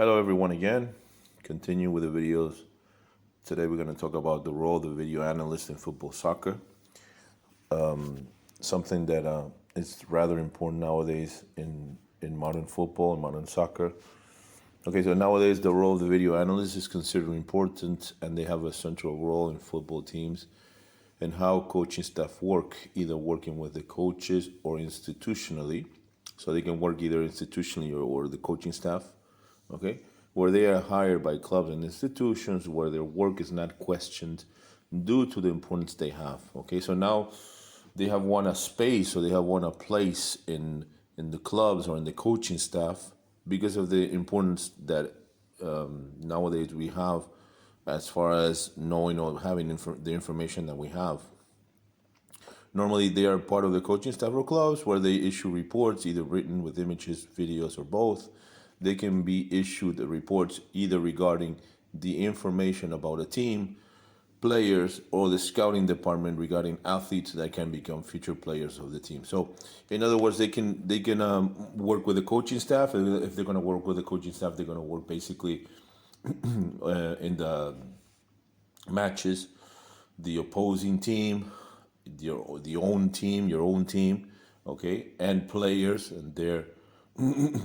Hello everyone again. Continue with the videos. Today we're going to talk about the role of the video analyst in football soccer. Something that is rather important nowadays in modern football and modern soccer. Okay, so nowadays the role of the video analyst is considered important and they have a central role in football teams and how coaching staff work, either working with the coaches or institutionally. So they can work either institutionally or the coaching staff, okay, where they are hired by clubs and institutions where their work is not questioned due to the importance they have. Okay, so now they have won a space or they have won a place in the clubs or in the coaching staff because of the importance that nowadays we have as far as knowing or having the information that we have. Normally, they are part of the coaching staff or clubs where they issue reports, either written with images, videos, or both. They can be issued reports either regarding the information about a team, players, or the scouting department regarding athletes that can become future players of the team. So, in other words, they can work with the coaching staff. If they're going to work with the coaching staff, they're going to work basically in the matches, the opposing team, your own team, okay, and players and their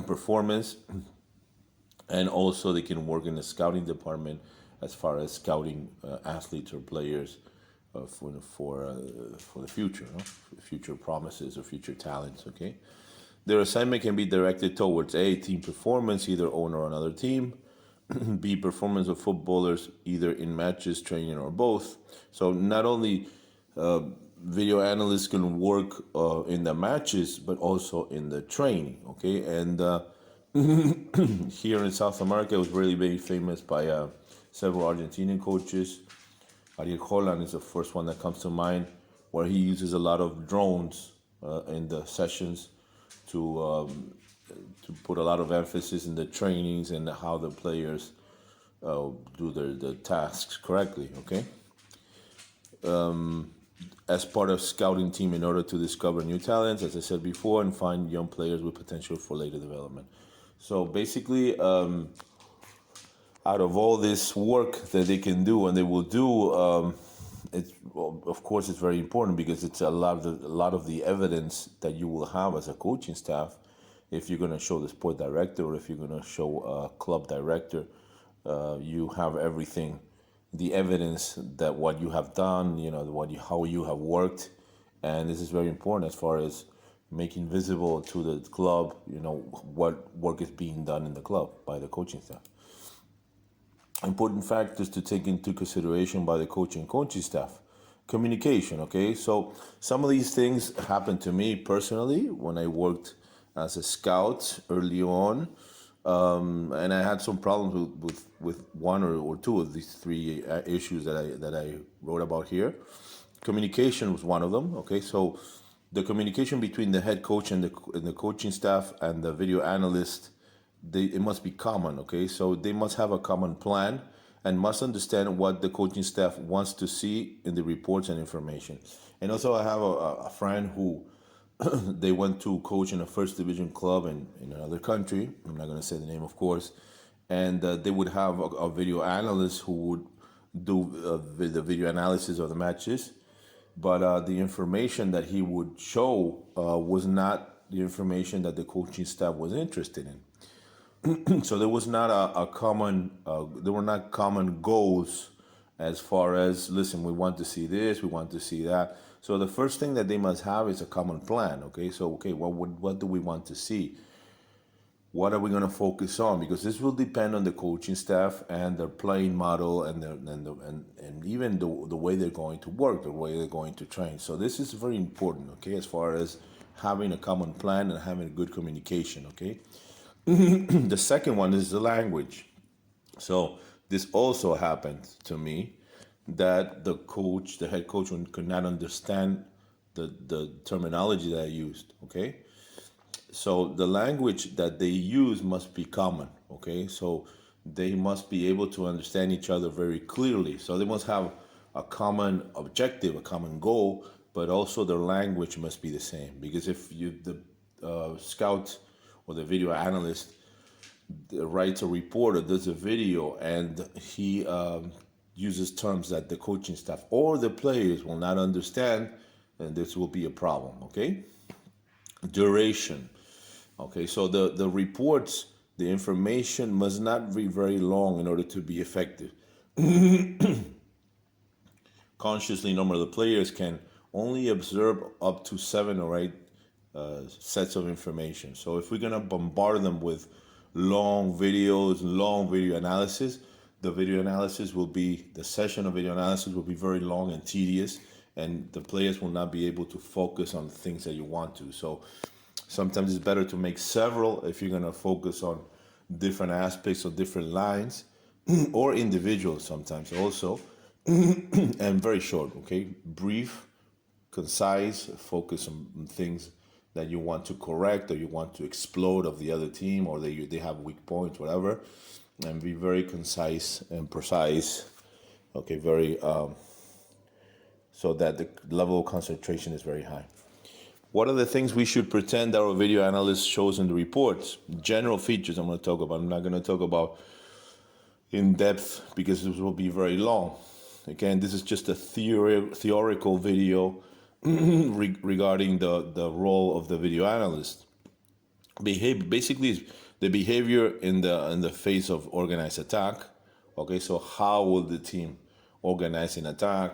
performance, and also they can work in the scouting department as far as scouting athletes or players for the future, no? Future promises or future talents. Okay, their assignment can be directed towards A, team performance, either own or another team. B, performance of footballers either in matches, training, or both. So not only video analysts can work in the matches, but also in the training. Okay, and here in South America, it was really very famous by several Argentinian coaches. Ariel Holland is the first one that comes to mind, where he uses a lot of drones in the sessions to put a lot of emphasis in the trainings and how the players do their tasks correctly. Okay, as part of scouting team in order to discover new talents, as I said before, and find young players with potential for later development. So basically, out of all this work that they can do and they will do, it's, well, of course, it's very important because it's a lot of the evidence that you will have as a coaching staff. If you're going to show the sport director or if you're going to show a club director, you have everything, the evidence that what you have done, how you have worked, and this is very important as far as making visible to the club, what work is being done in the club by the coaching staff. Important factors to take into consideration by the coaching staff. Communication, okay? So some of these things happened to me personally when I worked as a scout early on. And I had some problems with one or two of these three issues that I wrote about here. Communication was one of them, okay? So the communication between the head coach and the coaching staff and the video analyst, it must be common, okay? So they must have a common plan and must understand what the coaching staff wants to see in the reports and information. And also I have a friend who they went to coach in a first division club in another country. I'm not going to say the name, of course. And they would have a video analyst who would do the video analysis of the matches. But the information that he would show was not the information that the coaching staff was interested in. So there was not there were not common goals as far as, listen, we want to see this, we want to see that. So the first thing that they must have is a common plan, okay? So, okay, what do we want to see? What are we going to focus on? Because this will depend on the coaching staff and their playing model and even the way they're going to work, the way they're going to train. So this is very important, okay, as far as having a common plan and having good communication, okay? The second one is the language. So this also happened to me, that the head coach could not understand the terminology that I used, okay? So the language that they use must be common, okay? So they must be able to understand each other very clearly. So they must have a common objective, a common goal, but also their language must be the same. Because if the scout or the video analyst writes a report or does a video and he uses terms that the coaching staff or the players will not understand, then this will be a problem, okay? Duration. Okay, so the reports, the information must not be very long in order to be effective. Consciously, normally the players can only observe up to 7 or 8 sets of information. So if we're gonna bombard them with long videos, long video analysis, the session of video analysis will be very long and tedious, and the players will not be able to focus on things that you want to. So sometimes it's better to make several if you're gonna focus on different aspects or different lines, or individuals sometimes also, and very short, okay? Brief, concise, focus on things that you want to correct or you want to explode of the other team, or they have weak points, whatever, and be very concise and precise, okay? Very, so that the level of concentration is very high. What are the things we should pretend that our video analyst shows in the reports? General features I'm going to talk about. I'm not going to talk about in depth because this will be very long. Again, this is just a theoretical video regarding the role of the video analyst. Basically, is the behavior in the face of organized attack. Okay, so how will the team organize an attack?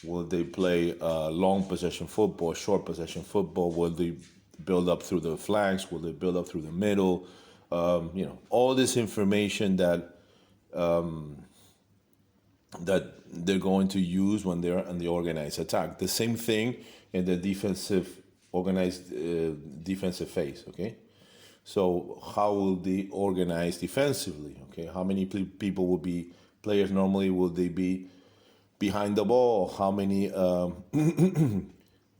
Will they play long possession football, short possession football? Will they build up through the flanks? Will they build up through the middle? All this information that they're going to use when they're in the organized attack. The same thing in the organized defensive phase, okay? So how will they organize defensively, okay? How many people will be, players normally will they be behind the ball? How many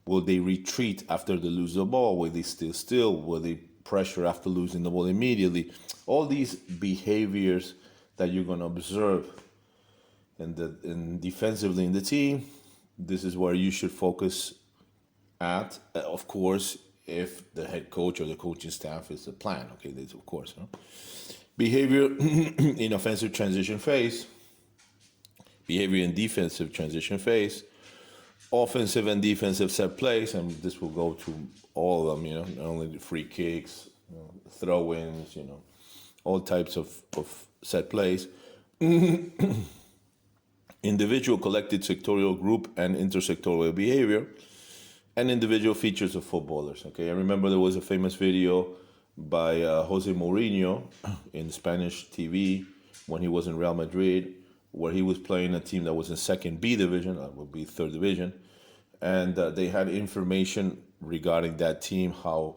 will they retreat after they lose the ball? Will they stay still? Will they pressure after losing the ball immediately? All these behaviors that you're going to observe and defensively in the team, this is where you should focus at. Of course, if the head coach or the coaching staff is the plan, okay, this of course. Huh? Behavior in offensive transition phase, behavior in defensive transition phase, offensive and defensive set plays, and this will go to all of them, not only the free kicks, throw-ins, all types of set plays. Individual, collective, sectorial, group, and intersectorial behavior, and individual features of footballers. Okay, I remember there was a famous video by Jose Mourinho in Spanish TV when he was in Real Madrid, where he was playing a team that was in second B division, that would be third division, and they had information regarding that team, how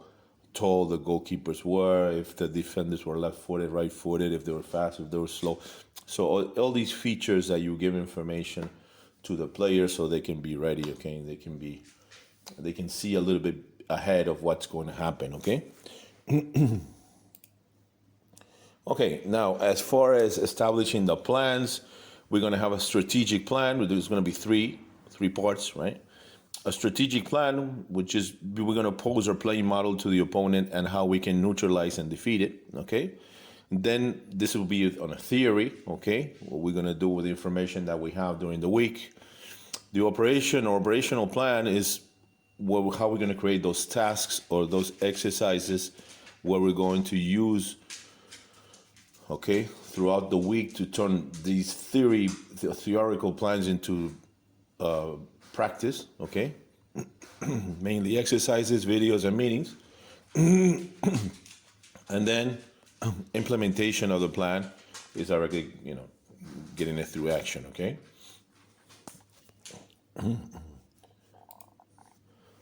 tall the goalkeepers were, if the defenders were left-footed, right-footed, if they were fast, if they were slow. So all these features that you give information to the players so they can be ready, okay? They can see a little bit ahead of what's going to happen, okay? Okay, now as far as establishing the plans, we're going to have a strategic plan. There's going to be three parts, right? A strategic plan, which is we're going to pose our playing model to the opponent and how we can neutralize and defeat it, okay? Then this will be on a theory, okay? What we're going to do with the information that we have during the week. The operational plan is how we're going to create those tasks or those exercises where we're going to use, okay, throughout the week to turn these theoretical plans into practice, okay? Mainly exercises, videos, and meetings. And then implementation of the plan is directly, getting it through action, okay?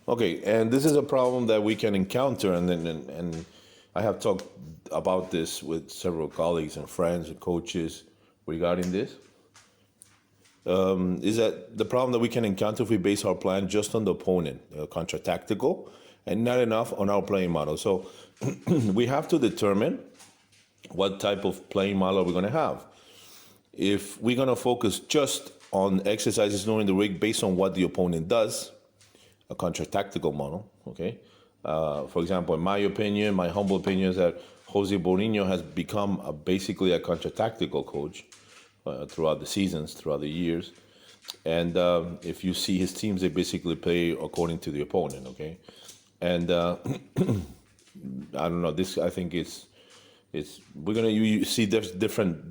Okay, and this is a problem that we can encounter, and I have talked about this with several colleagues and friends and coaches regarding this. Is that the problem that we can encounter if we base our plan just on the opponent, contra-tactical, and not enough on our playing model. So we have to determine what type of playing model we're going to have. If we're going to focus just on exercises during the week based on what the opponent does, a contra-tactical model, okay? For example, in my opinion, my humble opinion is that Jose Mourinho has become basically a contra-tactical coach throughout the seasons, throughout the years. And if you see his teams, they basically play according to the opponent, okay? And I don't know. This I think it's we're gonna you see there's different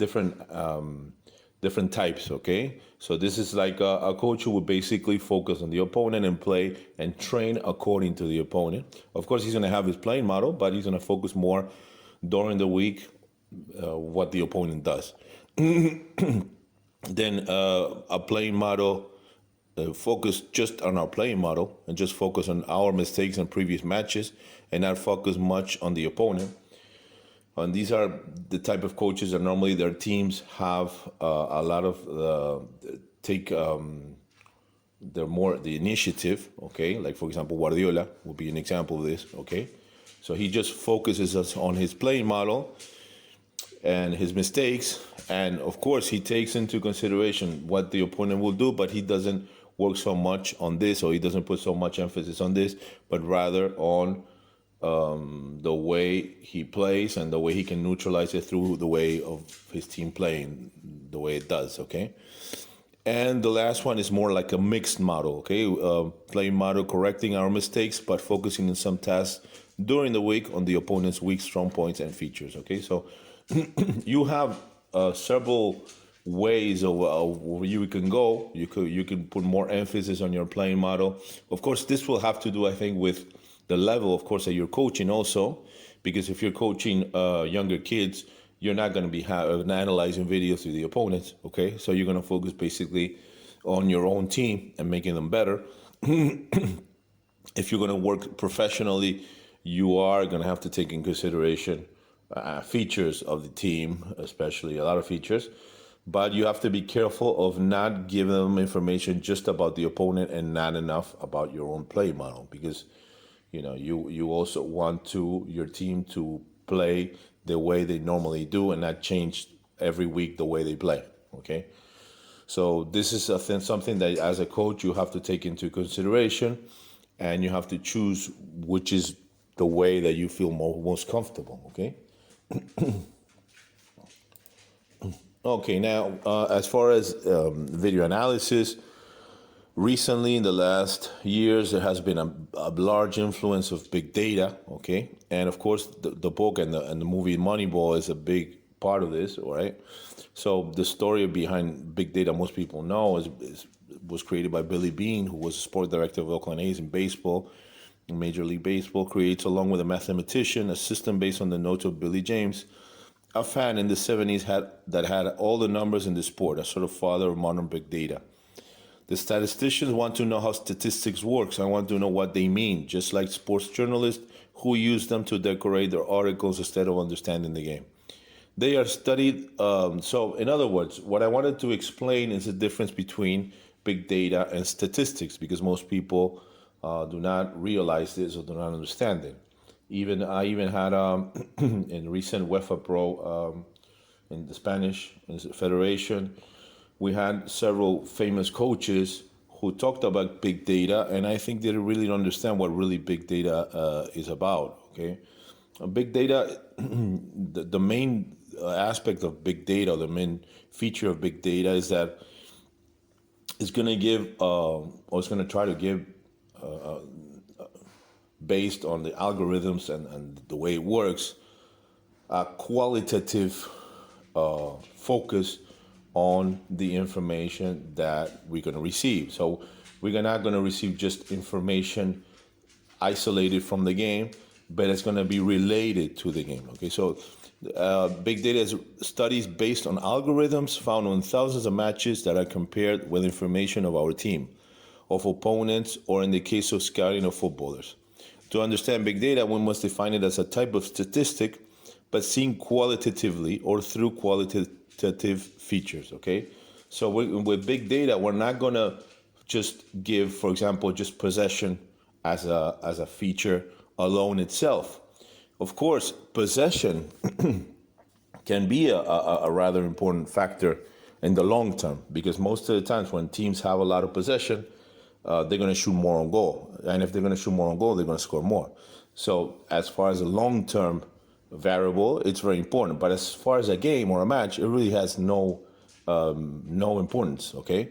types, okay? So this is like a coach who would basically focus on the opponent and play and train according to the opponent. Of course, he's gonna have his playing model, but he's gonna focus more during the week what the opponent does. Then a playing model focus just on our playing model and just focus on our mistakes in previous matches and not focus much on the opponent. And these are the type of coaches that normally their teams have a lot of take they're more the initiative, okay? Like for example, Guardiola would be an example of this, okay? So he just focuses us on his playing model and his mistakes, and of course he takes into consideration what the opponent will do, but he doesn't work so much on this, or he doesn't put so much emphasis on this, but rather on the way he plays and the way he can neutralize it through the way of his team playing, the way it does, okay? And the last one is more like a mixed model, okay? Playing model, correcting our mistakes, but focusing on some tasks during the week on the opponent's weak, strong points and features, okay? So you have several ways of where you can go. You can put more emphasis on your playing model. Of course, this will have to do, I think, with the level, of course, that you're coaching also, because if you're coaching younger kids, you're not going to be analyzing videos of the opponents, okay? So you're going to focus basically on your own team and making them better. If you're going to work professionally, you are going to have to take in consideration features of the team, especially a lot of features. But you have to be careful of not giving them information just about the opponent and not enough about your own play model, because you also want your team to play the way they normally do and not change every week the way they play, okay? So this is something that as a coach you have to take into consideration, and you have to choose which is the way that you feel most comfortable, okay? Okay, now as far as video analysis, recently in the last years there has been a large influence of big data, okay? And of course the book and the movie Moneyball is a big part of this, all right? So the story behind big data, most people know, was created by Billy Beane, who was a sport director of Oakland A's in baseball, in Major League Baseball, creates, along with a mathematician, a system based on the notes of Billy James, a fan in the 70s that had all the numbers in the sport, a sort of father of modern big data. The statisticians want to know how statistics works. I want to know what they mean, just like sports journalists who use them to decorate their articles instead of understanding the game. They are studied. So in other words, what I wanted to explain is the difference between big data and statistics, because most people do not realize this or do not understand it. I even had in recent UEFA Pro in the Spanish Federation, we had several famous coaches who talked about big data, and I think they really don't understand what really big data is about, okay? Big data, the main aspect of big data, the main feature of big data is that it's going to give, or it's going to try to give, based on the algorithms and the way it works, a qualitative focus on the information that we're going to receive. So we're not going to receive just information isolated from the game, but it's going to be related to the game. Okay, so big data is studies based on algorithms found on thousands of matches that are compared with information of our team, of opponents, or in the case of scouting of footballers. To understand big data, we must define it as a type of statistic, but seen qualitatively or through qualitative features, okay? So with big data, we're not going to just give, for example, just possession as a feature alone itself. Of course, possession can be a rather important factor in the long term, because most of the times when teams have a lot of possession, they're going to shoot more on goal. And if they're going to shoot more on goal, they're going to score more. So as far as the long-term variable, it's very important. But as far as a game or a match, it really has no importance, okay?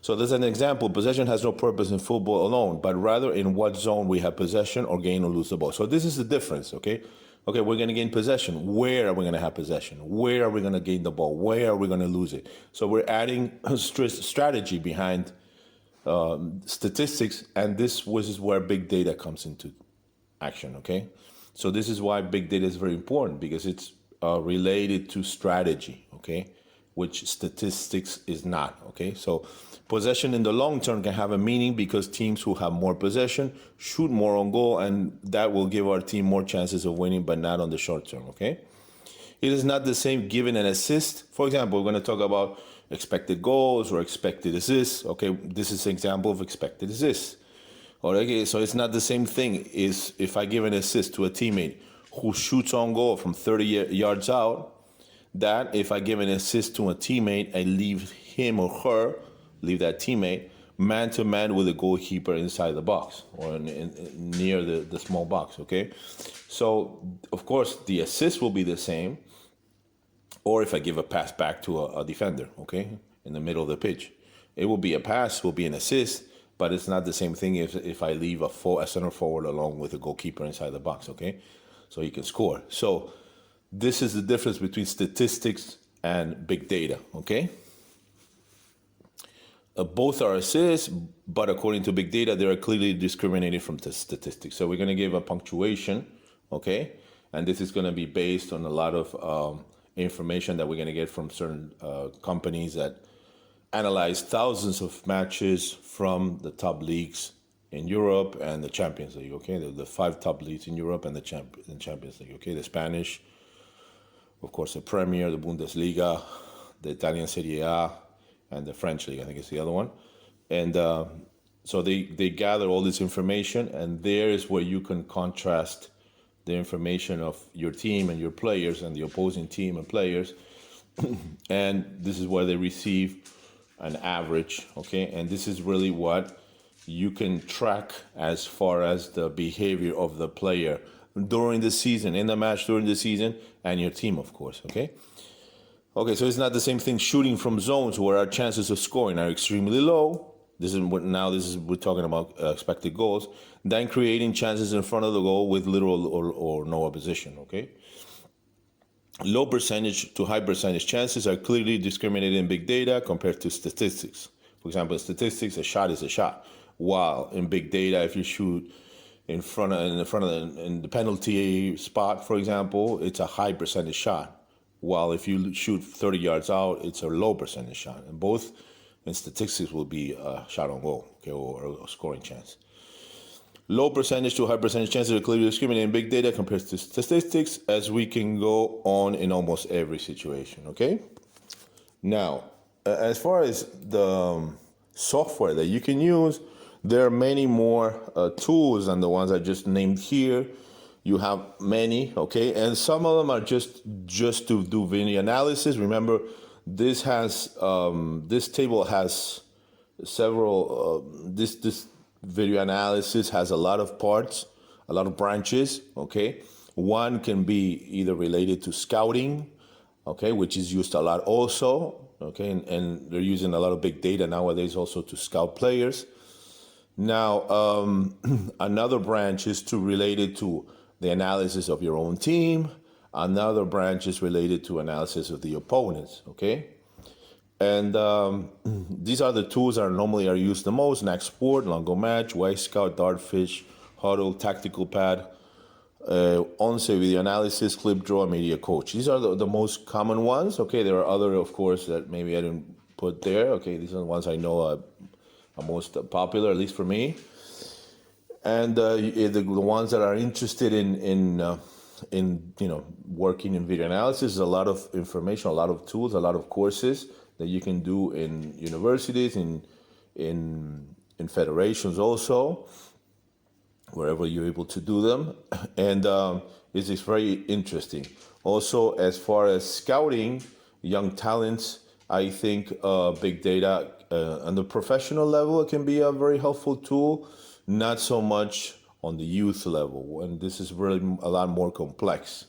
So there's an example. Possession has no purpose in football alone, but rather in what zone we have possession or gain or lose the ball. So this is the difference, okay? Okay, we're going to gain possession. Where are we going to have possession? Where are we going to gain the ball? Where are we going to lose it? So we're adding strategy behind statistics, and this is where big data comes into action, okay? So this is why big data is very important, because it's related to strategy, okay? Which statistics is not, okay? So possession in the long term can have a meaning because teams who have more possession shoot more on goal, and that will give our team more chances of winning, but not on the short term, okay? It is not the same given an assist. For example, we're going to talk about expected goals or expected assists. Okay, this is an example of expected assists. Okay, so it's not the same thing is if I give an assist to a teammate who shoots on goal from 30 yards out, that if I give an assist to a teammate, I leave him or her, leave that teammate, man-to-man with a goalkeeper inside the box or near the small box, okay? So, of course, the assist will be the same, or if I give a pass back to a defender, okay, in the middle of the pitch. It will be a pass, will be an assist, but it's not the same thing if I leave a center forward along with a goalkeeper inside the box, okay? So he can score. So this is the difference between statistics and big data, okay? Both are assists, but according to big data, they are clearly discriminated from the statistics. So we're going to give a punctuation, okay? And this is going to be based on a lot of information that we're going to get from certain companies that analyze thousands of matches from the top leagues in Europe and the Champions League, okay? The 5 top leagues in Europe and the Champions League, okay? The Spanish, of course, the Premier, the Bundesliga, the Italian Serie A, and the French League, I think is the other one. And so they gather all this information, and there is where you can contrast the information of your team and your players and the opposing team and players. And this is where they receive an average, okay? And this is really what you can track as far as the behavior of the player during the season, in the match during the season, and your team, of course, okay? Okay, so it's not the same thing shooting from zones where our chances of scoring are extremely low. We're talking about expected goals. Than creating chances in front of the goal with little or no opposition, okay? Low percentage to high percentage chances are clearly discriminated in big data compared to statistics. For example, in statistics, a shot is a shot. While in big data, if you shoot in the penalty spot, for example, it's a high percentage shot. While if you shoot 30 yards out, it's a low percentage shot. And both in statistics will be a shot on goal, okay, or a scoring chance. Low percentage to high percentage chances are clearly discriminated in big data compared to statistics, as we can go on in almost every situation, okay? Now, as far as the software that you can use, there are many more tools than the ones I just named here. You have many, okay? And some of them are just to do video analysis. Remember, this table has several, this video analysis has a lot of parts, a lot of branches, okay? One can be either related to scouting, okay, which is used a lot also, okay? And they're using a lot of big data nowadays also to scout players. Now, another branch is related to the analysis of your own team. Another branch is related to analysis of the opponents, okay? And these are the tools that normally are used the most: Next Sport, Longo Match, White Scout, Dartfish, Huddle, Tactical Pad, Once Video Analysis, Clip Draw, Media Coach. These are the most common ones, okay? There are other, of course, that maybe I didn't put there, okay? These are the ones I know are most popular, at least for me. And the ones that are interested in working in video analysis, is a lot of information, a lot of tools, a lot of courses that you can do in universities, in federations also, wherever you're able to do them. And it's very interesting. Also, as far as scouting young talents, I think big data on the professional level, it can be a very helpful tool. Not so much on the youth level, and this is really a lot more complex,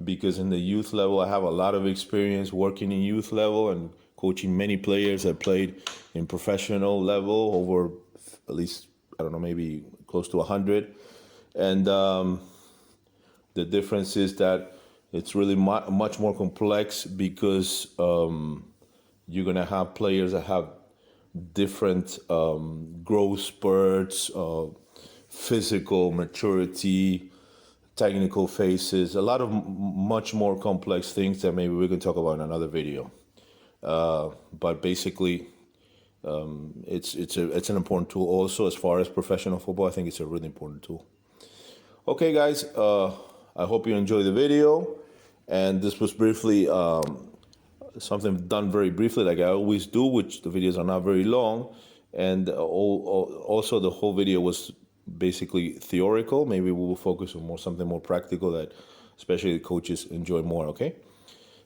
because in the youth level I have a lot of experience working in youth level and coaching many players that played in professional level, over at least, I don't know, maybe close to 100. And the difference is that it's really much more complex, because you're going to have players that have different growth spurts, physical maturity, technical phases, a lot of much more complex things that maybe we can talk about in another video. But basically, it's an important tool also. As far as professional football, I think it's a really important tool. Okay, guys, I hope you enjoyed the video. And this was briefly something done very briefly, like I always do, which the videos are not very long. And also the whole video was basically theoretical. Maybe we will focus on something more practical that especially the coaches enjoy more, okay?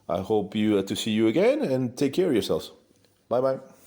I hope to see you again, and take care of yourselves. Bye-bye.